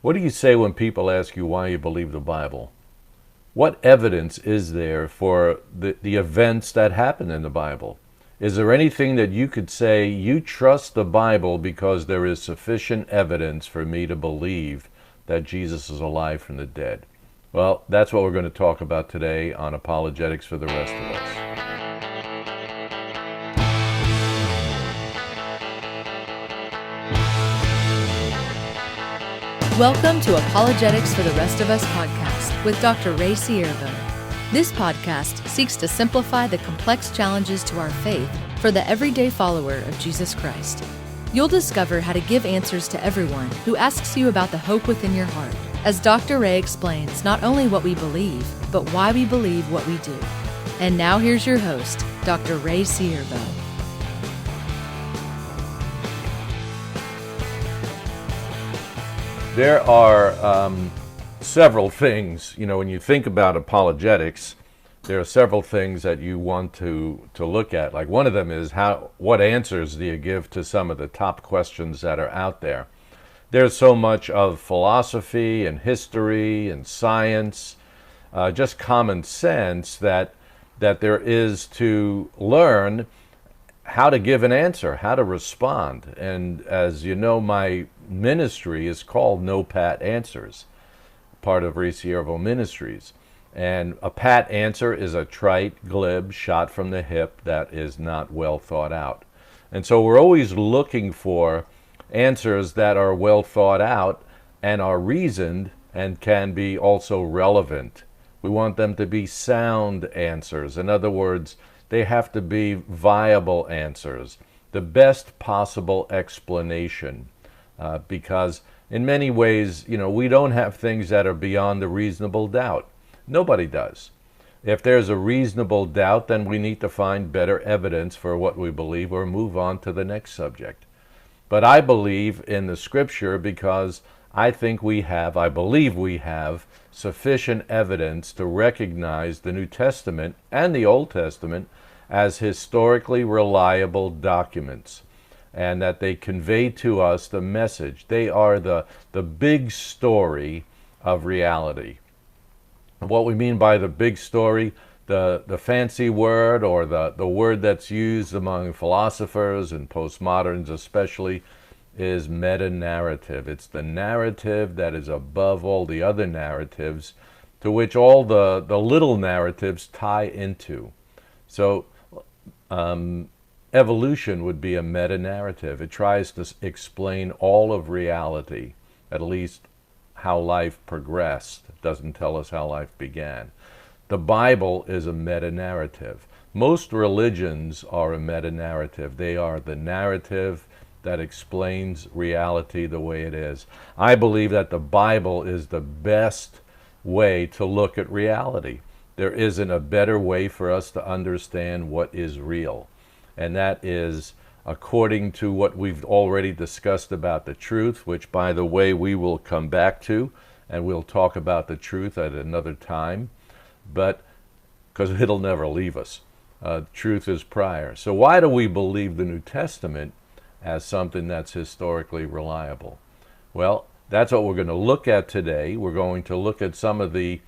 What do you say when people ask you why you believe the Bible? What evidence is there for the events that happen in the Bible? Is there anything that you could say you trust the Bible because there is sufficient evidence for me to believe that Jesus is alive from the dead? Well, that's what we're going to talk about today on Apologetics for the Rest of Us. Welcome to Apologetics for the Rest of Us podcast with Dr. Ray Ciervo. This podcast seeks to simplify the complex challenges to our faith for the everyday follower of Jesus Christ. You'll discover how to give answers to everyone who asks you about the hope within your heart, as Dr. Ray explains not only what we believe, but why we believe what we do. And now here's your host, Dr. Ray Ciervo. There are several things, when you think about apologetics, there are several things that you want to look at. Like one of them is what answers do you give to some of the top questions that are out there? There's so much of philosophy and history and science, just common sense that there is to learn how to give an answer, how to respond. And as you know, my ministry is called No Pat Answers, part of Ray Ciervo Ministries. And a pat answer is a trite, glib shot from the hip that is not well thought out. And so we're always looking for answers that are well thought out and are reasoned and can be also relevant. We want them to be sound answers. In other words, they have to be viable answers, the best possible explanation, because in many ways, we don't have things that are beyond a reasonable doubt. Nobody does. If there's a reasonable doubt, then we need to find better evidence for what we believe or move on to the next subject. But I believe in the Scripture because I believe we have sufficient evidence to recognize the New Testament and the Old Testament as historically reliable documents, and that they convey to us the message. They are the big story of reality. What we mean by the big story, the fancy word or the word that's used among philosophers and postmoderns especially, is meta-narrative. It's the narrative that is above all the other narratives to which all the little narratives tie into. So evolution would be a meta-narrative. It tries to explain all of reality, at least how life progressed. It doesn't tell us how life began. The Bible is a meta-narrative. Most religions are a meta-narrative. They are the narrative that explains reality the way it is. I believe that the Bible is the best way to look at reality. There isn't a better way for us to understand what is real. And that is according to what we've already discussed about the truth, which, by the way, we will come back to, and we'll talk about the truth at another time, but because it'll never leave us. Truth is prior. So why do we believe the New Testament as something that's historically reliable? Well, that's what we're going to look at today. We're going to look at some of the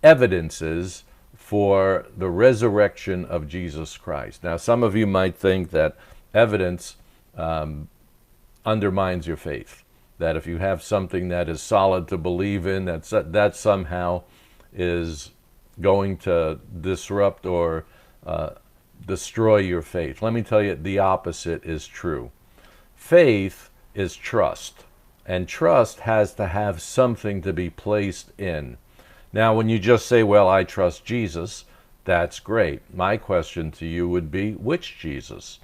evidences for the resurrection of Jesus Christ. Now, some of you might think that evidence undermines your faith, that if you have something that is solid to believe in, that somehow is going to disrupt or destroy your faith. Let me tell you, the opposite is true. Faith is trust, and trust has to have something to be placed in. Now, when you just say, well, I trust Jesus, that's great. My question to you would be, which Jesus?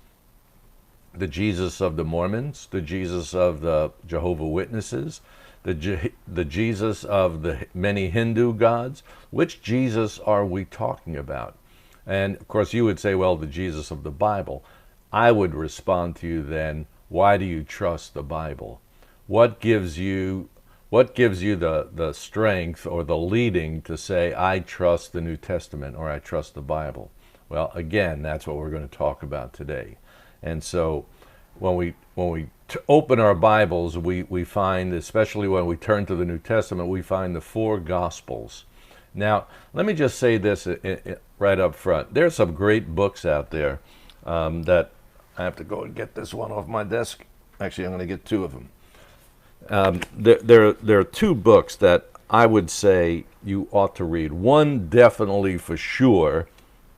The Jesus of the Mormons, the Jesus of the Jehovah's Witnesses, the Jesus of the many Hindu gods? Which Jesus are we talking about? And of course you would say, well, the Jesus of the Bible. I would respond to you then, why do you trust the Bible? What gives you the strength or the leading to say, I trust the New Testament or I trust the Bible? Well, again, that's what we're going to talk about today. And so when we to open our Bibles, we find, especially when we turn to the New Testament, we find the four Gospels. Now, let me just say this right up front. There are some great books out there that I have to go and get this one off my desk. Actually, I'm going to get two of them. There are two books that I would say you ought to read. One, definitely for sure,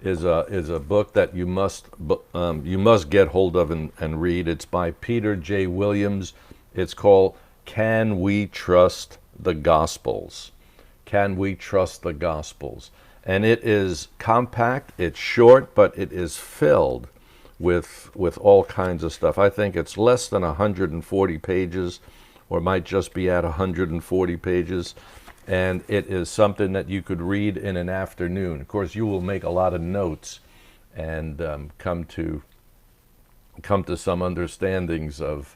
is a book that you must get hold of and read. It's by Peter J. Williams. It's called "Can We Trust the Gospels?" Can we trust the Gospels? And it is compact. It's short, but it is filled with all kinds of stuff. I think it's less than 140 pages, or might just be at 140 pages. And it is something that you could read in an afternoon. Of course, you will make a lot of notes and come to some understandings of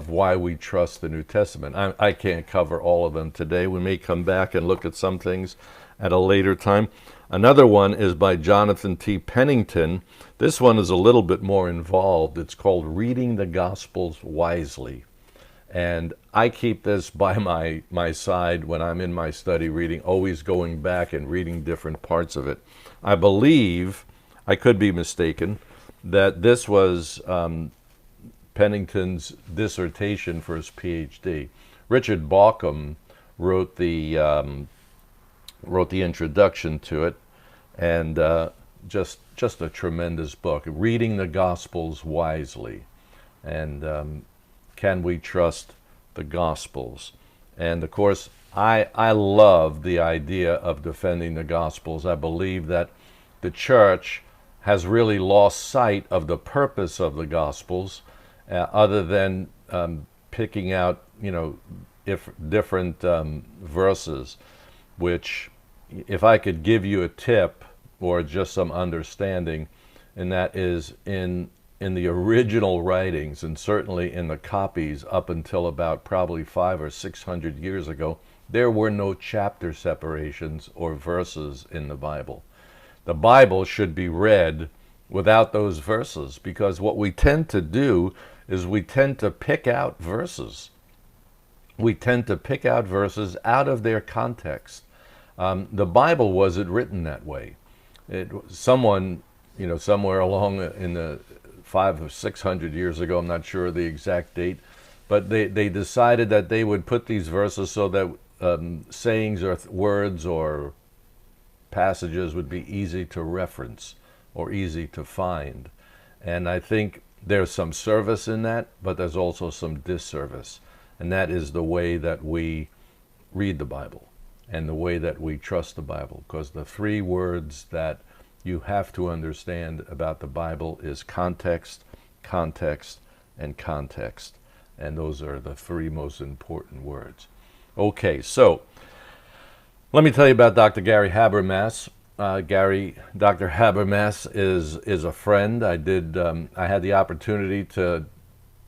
why we trust the New Testament. I can't cover all of them today. We may come back and look at some things at a later time. Another one is by Jonathan T. Pennington. This one is a little bit more involved. It's called Reading the Gospels Wisely. And I keep this by my side when I'm in my study reading, always going back and reading different parts of it. I believe, I could be mistaken, that this was Pennington's dissertation for his PhD. Richard Bauckham wrote the introduction to it, and just a tremendous book. Reading the Gospels Wisely, and can we trust the Gospels? And of course, I love the idea of defending the Gospels. I believe that the church has really lost sight of the purpose of the Gospels, other than picking out, different verses, which, if I could give you a tip or just some understanding, and that is in the original writings, and certainly in the copies up until about probably 500 or 600 years ago, there were no chapter separations or verses in the Bible. The Bible should be read without those verses, because what we tend to do is we tend to pick out verses. We tend to pick out verses out of their context. The Bible wasn't written that way. Someone, somewhere along in the 500 or 600 years ago, I'm not sure the exact date, but they decided that they would put these verses so that sayings or words or passages would be easy to reference or easy to find. And I think there's some service in that, but there's also some disservice. And that is the way that we read the Bible and the way that we trust the Bible. Because the three words that you have to understand about the Bible is context, context, and context. And those are the three most important words. Okay, so let me tell you about Dr. Gary Habermas. Dr. Habermas is a friend. I had the opportunity to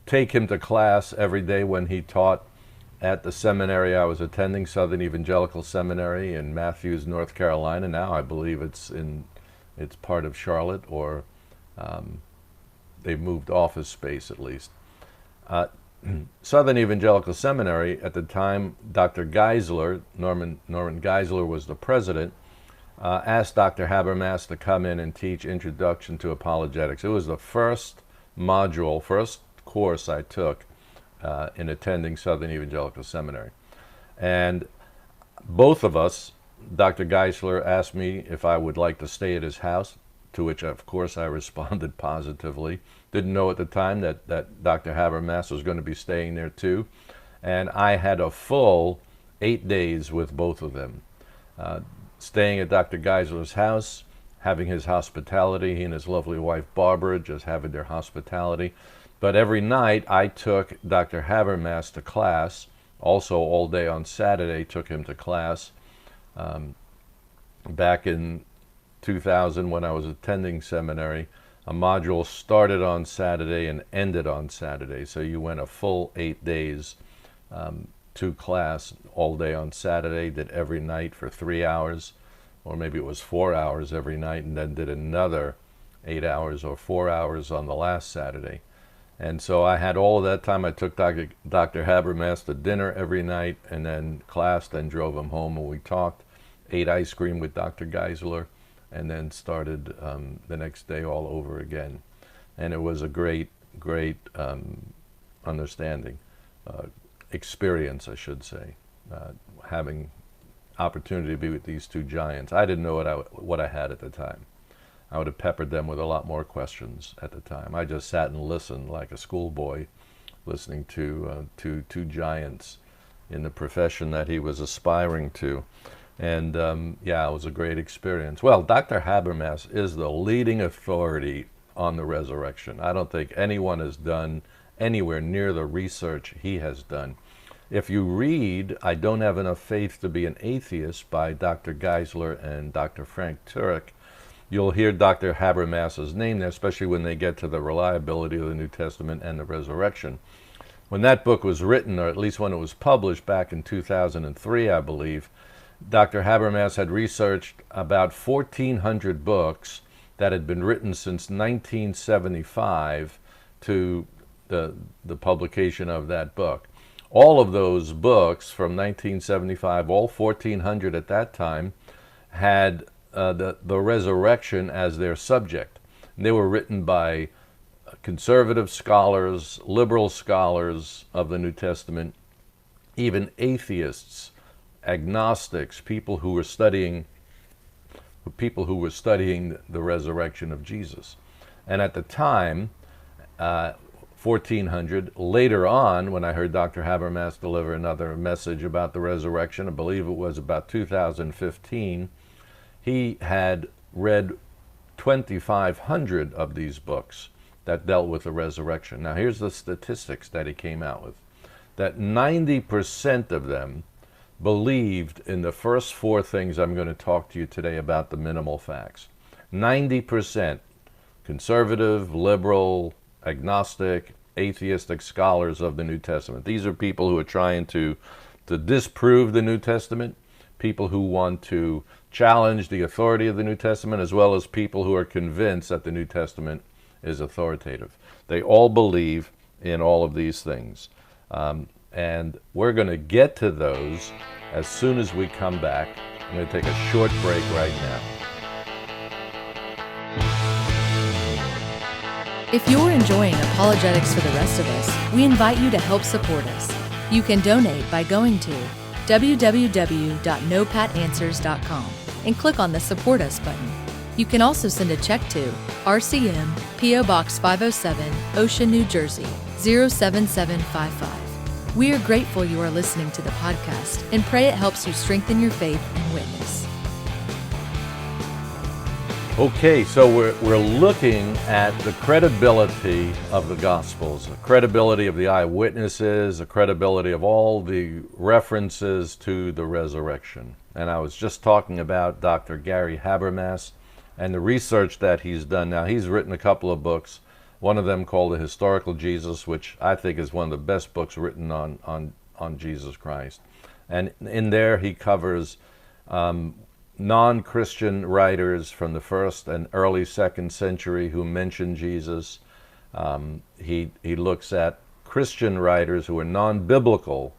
take him to class every day when he taught at the seminary I was attending, Southern Evangelical Seminary in Matthews, North Carolina. Now I believe it's part of Charlotte, or they've moved office space at least. Southern Evangelical Seminary, at the time, Dr. Geisler, Norman Geisler was the president, asked Dr. Habermas to come in and teach Introduction to Apologetics. It was the first course I took in attending Southern Evangelical Seminary. And both of us, Dr. Geisler asked me if I would like to stay at his house, to which, of course, I responded positively. Didn't know at the time that Dr. Habermas was going to be staying there too. And I had a full 8 days with both of them. Staying at Dr. Geisler's house, having his hospitality, he and his lovely wife Barbara just having their hospitality. But every night I took Dr. Habermas to class. Also all day on Saturday took him to class. Back in 2000 when I was attending seminary, a module started on Saturday and ended on Saturday. So you went a full 8 days to class all day on Saturday, did every night for 3 hours, or maybe it was 4 hours every night, and then did another 8 hours or 4 hours on the last Saturday. And so I had all of that time. I took Dr. Habermas to dinner every night, and then class, then drove him home, and we talked, ate ice cream with Dr. Geisler, and then started the next day all over again. And it was a great, great understanding, experience, I should say, having opportunity to be with these two giants. I didn't know what I had at the time. I would have peppered them with a lot more questions at the time. I just sat and listened like a schoolboy, listening to two giants in the profession that he was aspiring to. And yeah, it was a great experience. Well, Dr. Habermas is the leading authority on the resurrection. I don't think anyone has done anywhere near the research he has done. If you read I Don't Have Enough Faith to Be an Atheist by Dr. Geisler and Dr. Frank Turek, you'll hear Dr. Habermas's name there, especially when they get to the reliability of the New Testament and the resurrection. When that book was written, or at least when it was published back in 2003, I believe, Dr. Habermas had researched about 1,400 books that had been written since 1975 to the publication of that book. All of those books from 1975, all 1,400 at that time, had the resurrection as their subject. And they were written by conservative scholars, liberal scholars of the New Testament, even atheists, agnostics, people who were studying the resurrection of Jesus. And at the time, 1,400. Later on, when I heard Dr. Habermas deliver another message about the resurrection, I believe it was about 2015, he had read 2,500 of these books that dealt with the resurrection. Now here's the statistics that he came out with. That 90% of them believed in the first four things I'm going to talk to you today about, the minimal facts. 90% conservative, liberal, agnostic, atheistic scholars of the New Testament. These are people who are trying to disprove the New Testament, people who want to challenge the authority of the New Testament, as well as people who are convinced that the New Testament is authoritative. They all believe in all of these things. And we're going to get to those as soon as we come back. I'm going to take a short break right now. If you're enjoying Apologetics for the Rest of Us, we invite you to help support us. You can donate by going to www.nopatanswers.com and click on the Support Us button. You can also send a check to RCM P.O. Box 507, Ocean, New Jersey 07755. We are grateful you are listening to the podcast and pray it helps you strengthen your faith and witness. Okay, so we're looking at the credibility of the Gospels, the credibility of the eyewitnesses, the credibility of all the references to the resurrection. And I was just talking about Dr. Gary Habermas and the research that he's done. Now, he's written a couple of books, one of them called The Historical Jesus, which I think is one of the best books written on Jesus Christ. And in there he covers non-Christian writers from the first and early second century who mention Jesus. He looks at Christian writers who are non-biblical.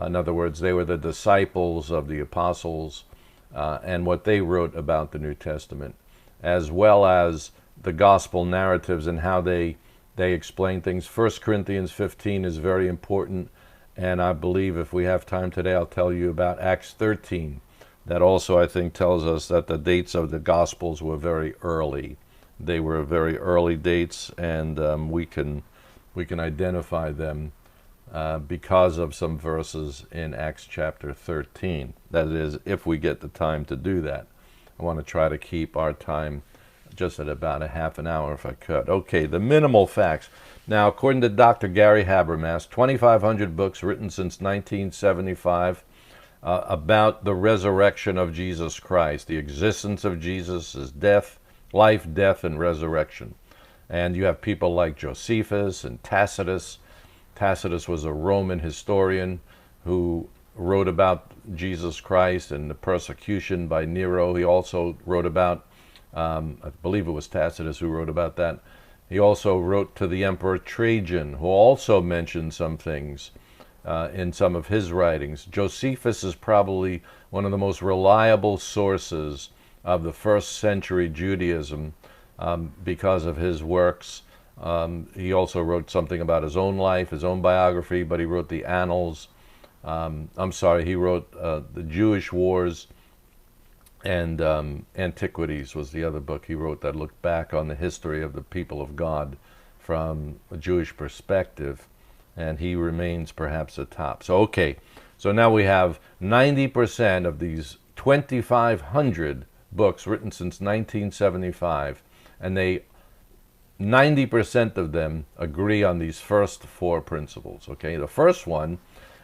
In other words, they were the disciples of the apostles and what they wrote about the New Testament, as well as the gospel narratives and how they explain things. 1 Corinthians 15 is very important, and I believe if we have time today, I'll tell you about Acts 13. That also, I think, tells us that the dates of the Gospels were very early. They were very early dates, and we can identify them because of some verses in Acts chapter 13. That is, if we get the time to do that. I want to try to keep our time just at about a half an hour if I could. Okay, the minimal facts. Now, according to Dr. Gary Habermas, 2,500 books written since 1975 about the resurrection of Jesus Christ, the existence of Jesus, his death, life, death, and resurrection. And you have people like Josephus and Tacitus. Tacitus was a Roman historian who wrote about Jesus Christ and the persecution by Nero. He also wrote about, I believe it was Tacitus who wrote about that. He also wrote to the Emperor Trajan, who also mentioned some things in some of his writings. Josephus is probably one of the most reliable sources of the first century Judaism because of his works. He also wrote something about his own life, his own biography, but he wrote the Annals. He wrote the Jewish Wars, and Antiquities was the other book he wrote that looked back on the history of the people of God from a Jewish perspective, and he remains perhaps atop. So now we have 90% of these 2,500 books written since 1975, and 90% of them agree on these first four principles. Okay, the first one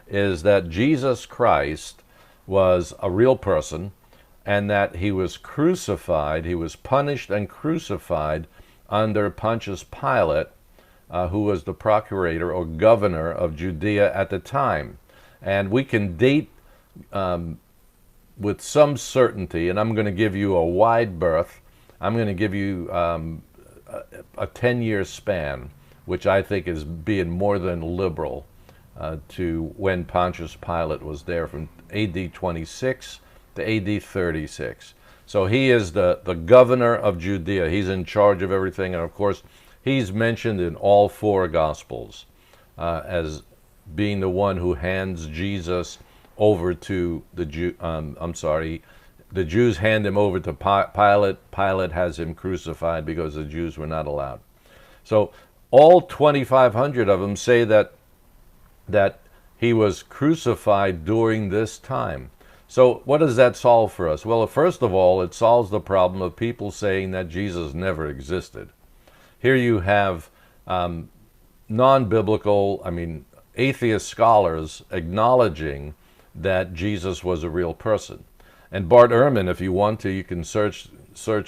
is that Jesus Christ was a real person, and that he was crucified, he was punished and crucified under Pontius Pilate, who was the procurator or governor of Judea at the time. And we can date with some certainty, and I'm going to give you a wide berth. I'm going to give you a 10-year span, which I think is being more than liberal to when Pontius Pilate was there, from AD 26 to AD 36. So he is the governor of Judea. He's in charge of everything, and of course he's mentioned in all four Gospels as being the one who hands Jesus over to the the Jews hand him over to Pilate. Pilate has him crucified because the Jews were not allowed. So all 2,500 of them say that he was crucified during this time. So what does that solve for us? Well, first of all, it solves the problem of people saying that Jesus never existed. Here you have non-biblical, atheist scholars acknowledging that Jesus was a real person. And Bart Ehrman, if you want to, you can search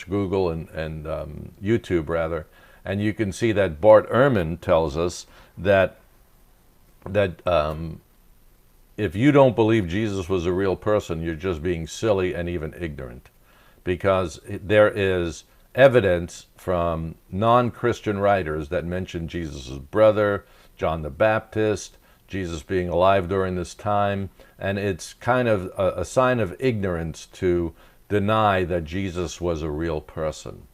Google and YouTube rather, and you can see that Bart Ehrman tells us that if you don't believe Jesus was a real person, you're just being silly and even ignorant, because there is evidence from non-Christian writers that mention Jesus' brother, John the Baptist, Jesus being alive during this time, and it's kind of a sign of ignorance to deny that Jesus was a real person.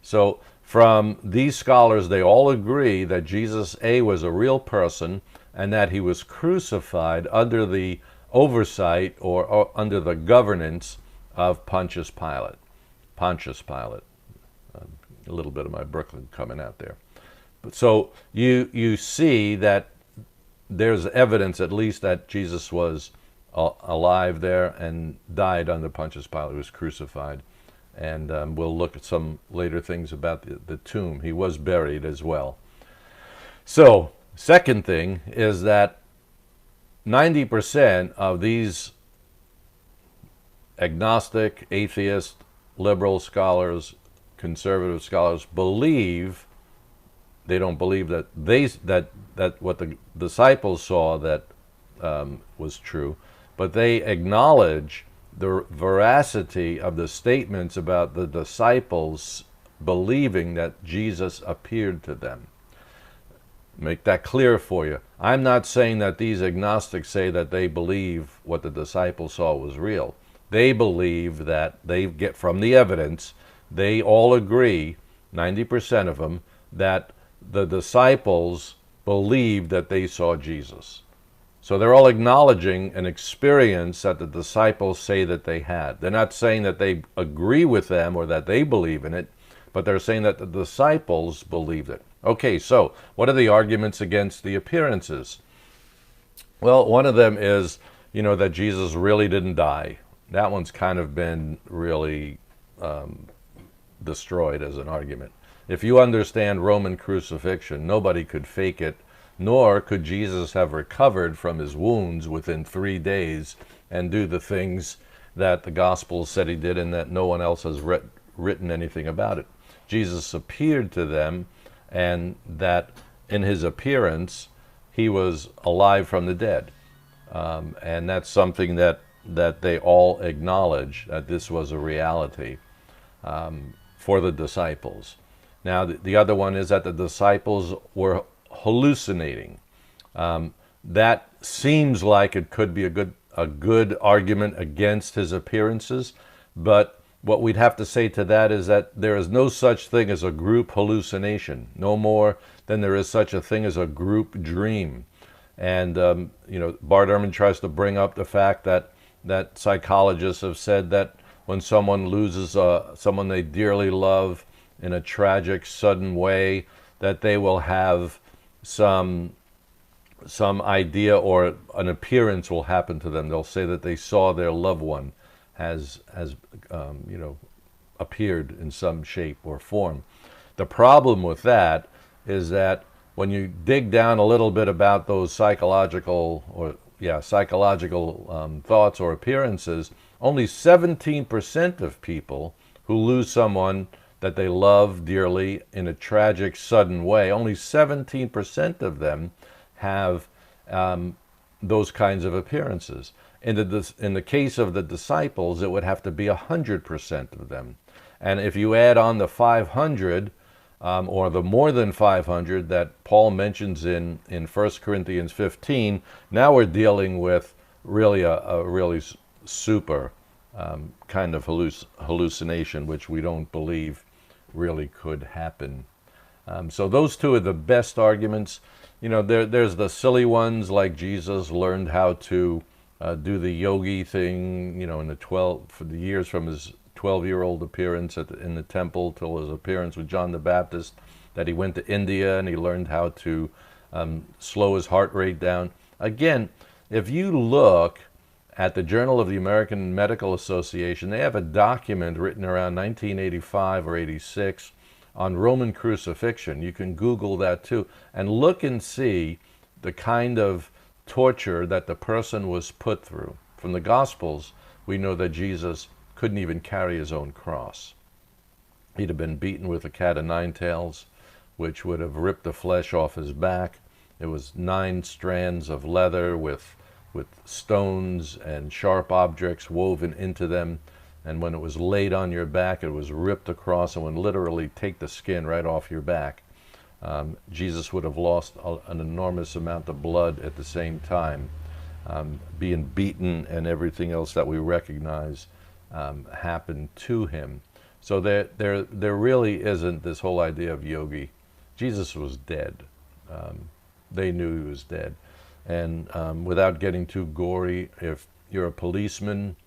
So from these scholars, they all agree that Jesus, A, was a real person, and that he was crucified under the oversight or under the governance of Pontius Pilate. A little bit of my Brooklyn coming out there. So you see that there's evidence at least that Jesus was alive there and died under Pontius Pilate. He was crucified. And we'll look at some later things about the tomb. He was buried as well. So, second thing is that 90% of these agnostic, atheist, liberal scholars, conservative scholars they don't believe that that what the disciples saw that was true, but they acknowledge the veracity of the statements about the disciples believing that Jesus appeared to them. Make that clear for you. I'm not saying that these agnostics say that they believe what the disciples saw was real. They believe that they get from the evidence, they all agree, 90% of them, that the disciples believed that they saw Jesus. So they're all acknowledging an experience that the disciples say that they had. They're not saying that they agree with them or that they believe in it, but they're saying that the disciples believed it. Okay, so what are the arguments against the appearances? Well, one of them is, that Jesus really didn't die. That one's kind of been really destroyed as an argument. If you understand Roman crucifixion, nobody could fake it, nor could Jesus have recovered from his wounds within 3 days and do the things that the Gospels said he did and that no one else has written anything about it. Jesus appeared to them, and that in his appearance he was alive from the dead. And that's something that they all acknowledge, that this was a reality for the disciples. Now, the other one is that the disciples were hallucinating. That seems like it could be a good argument against his appearances, but what we'd have to say to that is that there is no such thing as a group hallucination, no more than there is such a thing as a group dream. And Bart Ehrman tries to bring up the fact that psychologists have said that when someone loses someone they dearly love in a tragic, sudden way, that they will have some idea or an appearance will happen to them. They'll say that they saw their loved one has appeared in some shape or form. The problem with that is that when you dig down a little bit about those psychological thoughts or appearances, only 17% of people who lose someone that they love dearly in a tragic, sudden way, only 17% of them have those kinds of appearances. In the case of the disciples, it would have to be 100% of them. And if you add on the 500, or the more than 500 that Paul mentions in 1 Corinthians 15, now we're dealing with really a really super kind of hallucination, which we don't believe really could happen. So those two are the best arguments. There's the silly ones, like Jesus learned how to do the yogi thing, for the years from his 12-year-old appearance in the temple till his appearance with John the Baptist, that he went to India and he learned how to slow his heart rate down. Again, if you look at the Journal of the American Medical Association, they have a document written around 1985 or 86 on Roman crucifixion. You can Google that too, and look and see the kind of torture that the person was put through. From the Gospels, we know that Jesus couldn't even carry his own cross. He'd have been beaten with a cat o' nine tails, which would have ripped the flesh off his back. It was 9 strands of leather with stones and sharp objects woven into them. And when it was laid on your back, it was ripped across and would literally take the skin right off your back. Jesus would have lost an enormous amount of blood at the same time, being beaten, and everything else that we recognize happened to him. So there really isn't this whole idea of yogi. Jesus was dead. They knew he was dead. And without getting too gory, if you're a policeman,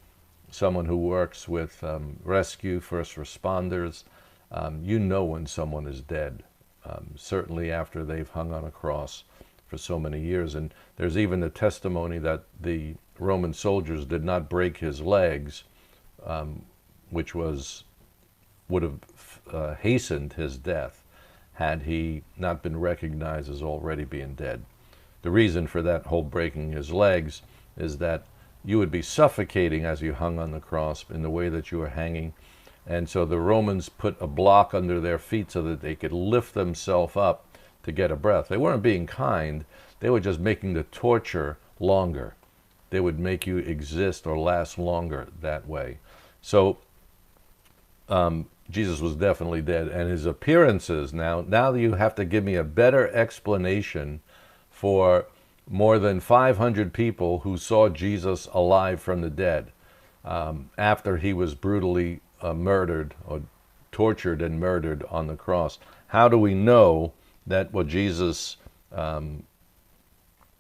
someone who works with rescue, first responders, you know when someone is dead, certainly after they've hung on a cross for so many years. And there's even a testimony that the Roman soldiers did not break his legs, which would have hastened his death had he not been recognized as already being dead. The reason for that whole breaking his legs is that you would be suffocating as you hung on the cross in the way that you were hanging. And so the Romans put a block under their feet so that they could lift themselves up to get a breath. They weren't being kind. They were just making the torture longer. They would make you exist or last longer that way. So Jesus was definitely dead. And his appearances, now you have to give me a better explanation for more than 500 people who saw Jesus alive from the dead after he was brutally murdered or tortured and murdered on the cross. How do we know that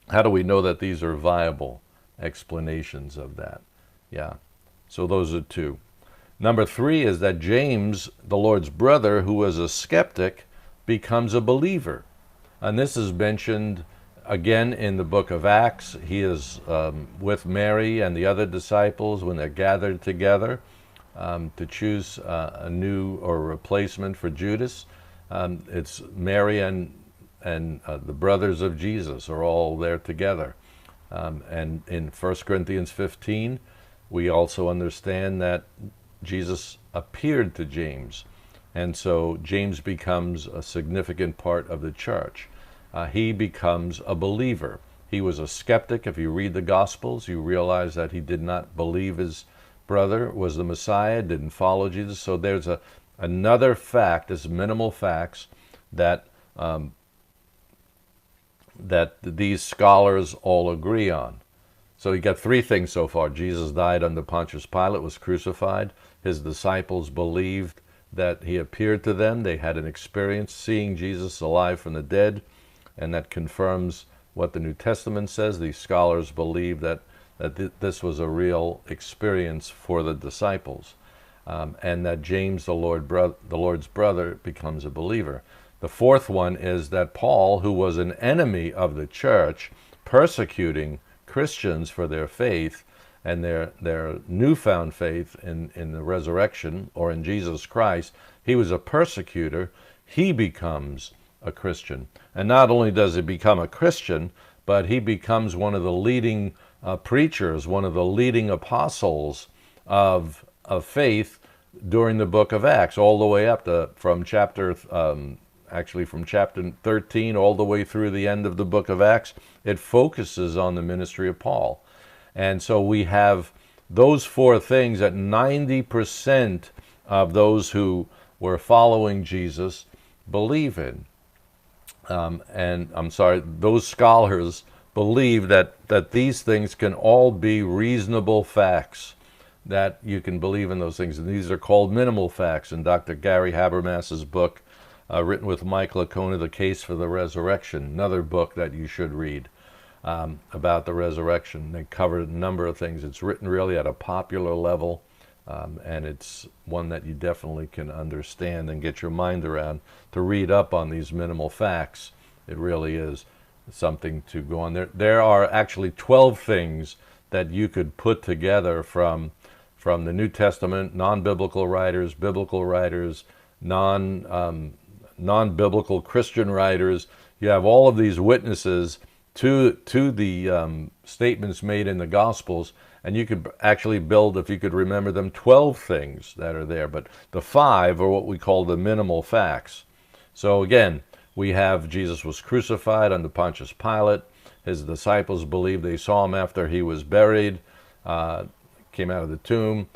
how do we know that these are viable explanations of that? Yeah, so those are two. Number 3 is that James, the Lord's brother, who was a skeptic, becomes a believer. And this is mentioned again in the book of Acts. He is with Mary and the other disciples when they're gathered together to choose a new or replacement for Judas. It's Mary and the brothers of Jesus are all there together. And in 1 Corinthians 15, we also understand that Jesus appeared to James. And so James becomes a significant part of the church. He becomes a believer. He was a skeptic. If you read the Gospels, you realize that he did not believe his brother was the Messiah, didn't follow Jesus. So there's a Another fact is minimal facts that that these scholars all agree on. So you got three things so far. Jesus died under Pontius Pilate, was crucified. His disciples believed that he appeared to them. They had an experience seeing Jesus alive from the dead, and that confirms what the New Testament says. These scholars believe that this was a real experience for the disciples, and that James, the Lord's brother, becomes a believer. The fourth one is that Paul, who was an enemy of the church, persecuting Christians for their faith and their newfound faith in the resurrection or in Jesus Christ, he was a persecutor. He becomes a Christian. And not only does he become a Christian, but he becomes one of the leading preachers, one of the leading apostles of faith during the book of Acts, all the way up to from chapter 13 all the way through the end of the book of Acts. It focuses on the ministry of Paul. And so we have those four things that 90% of those who were following Jesus believe in. Those scholars believe that these things can all be reasonable facts, that you can believe in those things. And these are called minimal facts. In Dr. Gary Habermas's book, written with Michael Licona, The Case for the Resurrection, another book that you should read about the resurrection. They cover a number of things. It's written really at a popular level, and it's one that you definitely can understand and get your mind around. To read up on these minimal facts, it really is something to go on. There are actually 12 things that you could put together from the New Testament, non-biblical writers, biblical writers, non-biblical Christian writers. You have all of these witnesses to the statements made in the Gospels, and you could actually build, if you could remember them, 12 things that are there. But the 5 are what we call the minimal facts. So again, we have Jesus was crucified under Pontius Pilate. His disciples believed they saw him after he was buried, came out of the tomb.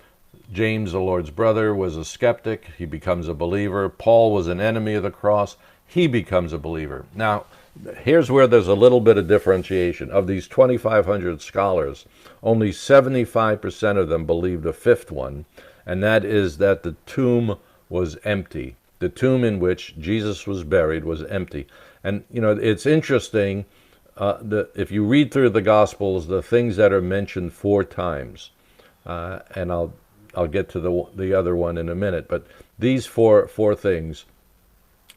James, the Lord's brother, was a skeptic. He becomes a believer. Paul was an enemy of the cross. He becomes a believer. Now, here's where there's a little bit of differentiation. Of these 2,500 scholars, only 75% of them believe the fifth one, and that is that the tomb was empty. The tomb in which Jesus was buried was empty. And, it's interesting, if you read through the Gospels, the things that are mentioned 4 times, and I'll get to the other one in a minute, but these four things,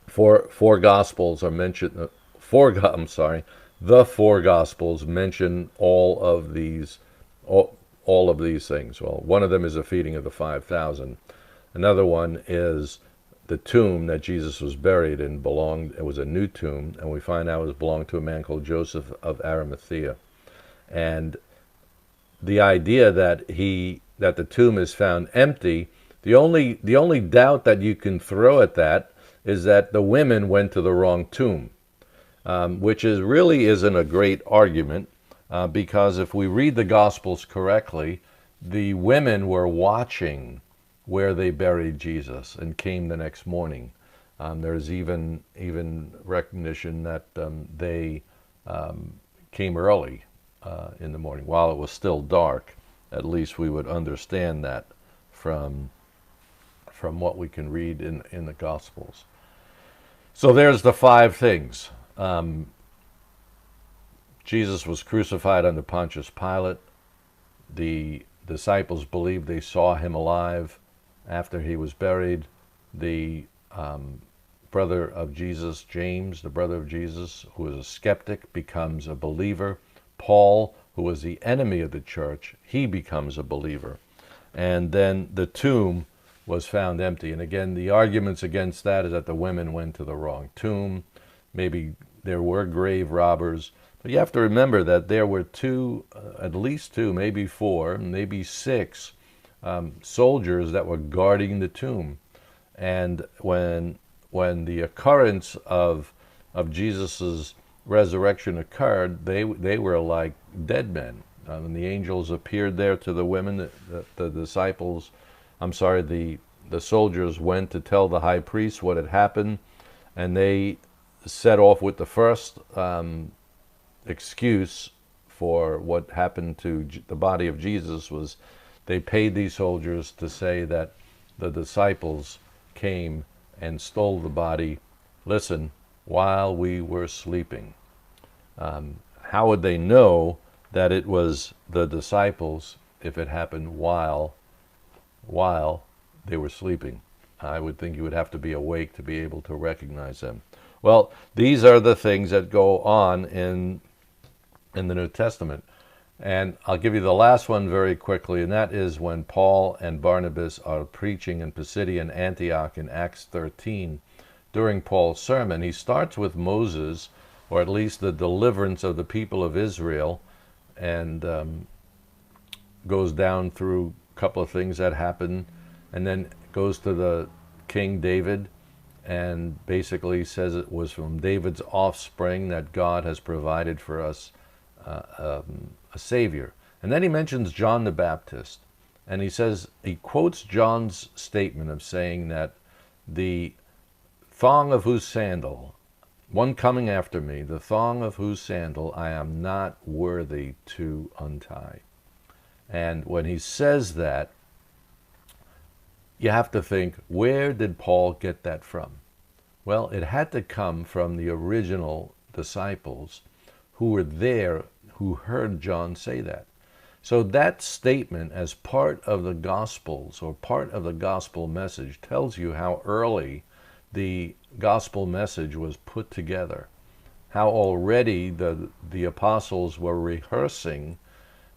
four Gospels are mentioned. The 4 Gospels mention all of these things. Well, one of them is a feeding of the 5,000. Another one is the tomb that Jesus was buried in it was a new tomb, and we find out it belonged to a man called Joseph of Arimathea. And the idea that the tomb is found empty, the only doubt that you can throw at that is that the women went to the wrong tomb, which really isn't a great argument, because if we read the Gospels correctly, the women were watching where they buried Jesus and came the next morning. There's even recognition that they came early in the morning while it was still dark. At least we would understand that from what we can read in the Gospels. So there's the 5 things. Jesus was crucified under Pontius Pilate. The disciples believed they saw him alive after he was buried. The brother of Jesus, James, the brother of Jesus, who was a skeptic, becomes a believer. Paul, who was the enemy of the church, he becomes a believer. And then the tomb was found empty. And again, the arguments against that is that the women went to the wrong tomb. Maybe there were grave robbers. But you have to remember that there were at least 2, maybe 4, maybe 6 soldiers that were guarding the tomb. And when the occurrence of Jesus's resurrection occurred, they were like dead men. And the angels appeared there to the women, the the soldiers went to tell the high priest what had happened, and they set off with the first excuse for what happened to the body of Jesus was they paid these soldiers to say that the disciples came and stole the body, listen, while we were sleeping. How would they know that it was the disciples if it happened while they were sleeping? I would think you would have to be awake to be able to recognize them. Well, these are the things that go on in the New Testament. And I'll give you the last one very quickly, and that is when Paul and Barnabas are preaching in Pisidian Antioch in Acts 13. During Paul's sermon, he starts with Moses, or at least the deliverance of the people of Israel, and goes down through a couple of things that happened, and then goes to the King David, and basically says it was from David's offspring that God has provided for us a Savior. And then he mentions John the Baptist, and he quotes John's statement of saying that the thong of whose sandal, one coming after me, the thong of whose sandal I am not worthy to untie. And when he says that, you have to think, where did Paul get that from? Well, it had to come from the original disciples who were there, who heard John say that. So that statement, as part of the Gospels or part of the gospel message, tells you how early the gospel message was put together, how already the apostles were rehearsing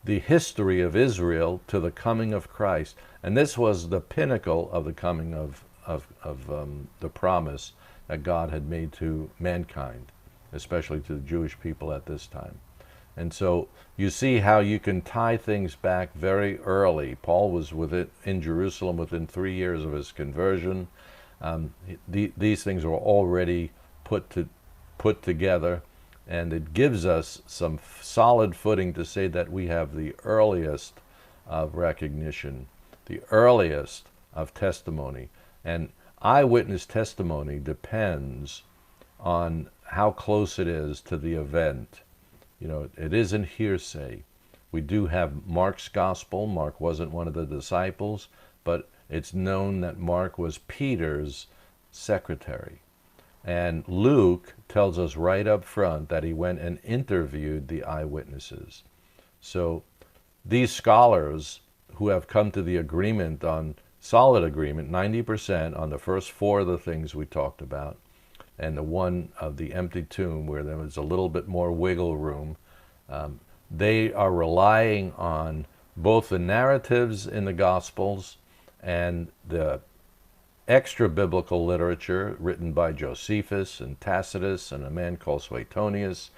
the history of Israel to the coming of Christ. And this was the pinnacle of the coming of the promise that God had made to mankind, especially to the Jewish people at this time. And so you see how you can tie things back very early. Paul was in Jerusalem within 3 years of his conversion. These things were already put together, and it gives us some solid footing to say that we have the earliest of recognition, the earliest of testimony. And eyewitness testimony depends on how close it is to the event. You know, it isn't hearsay. We do have Mark's gospel. Mark wasn't one of the disciples, but it's known that Mark was Peter's secretary. And Luke tells us right up front that he went and interviewed the eyewitnesses. So these scholars who have come to the agreement on solid agreement, 90% on the first 4 of the things we talked about, and the one of the empty tomb where there was a little bit more wiggle room, they are relying on both the narratives in the Gospels and the extra biblical literature written by Josephus and Tacitus and a man called Suetonius,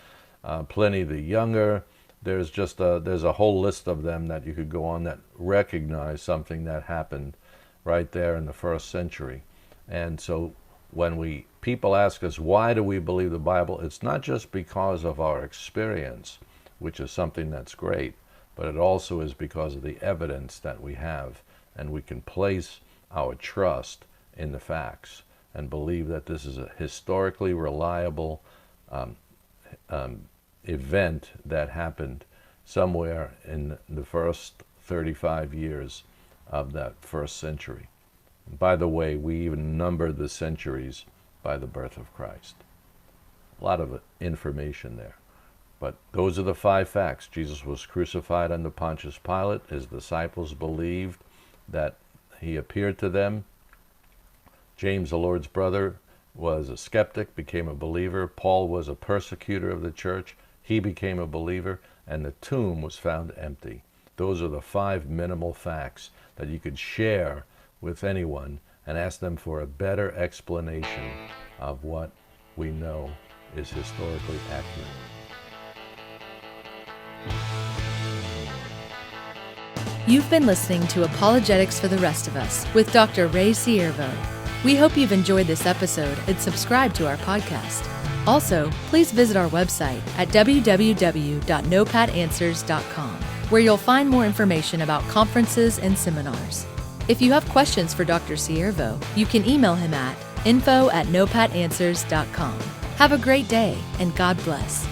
Pliny the Younger. There's a whole list of them that you could go on that recognize something that happened right there in the first century. And so when people ask us, why do we believe the Bible? It's not just because of our experience, which is something that's great, but it also is because of the evidence that we have, and we can place our trust in the facts and believe that this is a historically reliable event that happened somewhere in the first 35 years of that first century. And by the way, we even numbered the centuries by the birth of Christ. A lot of information there. But those are the 5 facts. Jesus was crucified under Pontius Pilate. His disciples believed that he appeared to them. James, the Lord's brother, was a skeptic, became a believer. Paul was a persecutor of the church. He became a believer, and the tomb was found empty. Those are the 5 minimal facts that you could share with anyone and ask them for a better explanation of what we know is historically accurate. You've been listening to Apologetics for the Rest of Us with Dr. Ray Ciervo. We hope you've enjoyed this episode and subscribe to our podcast. Also, please visit our website at www.nopadanswers.com, where you'll find more information about conferences and seminars. If you have questions for Dr. Ciervo, you can email him at info@nopatanswers.com. Have a great day, and God bless.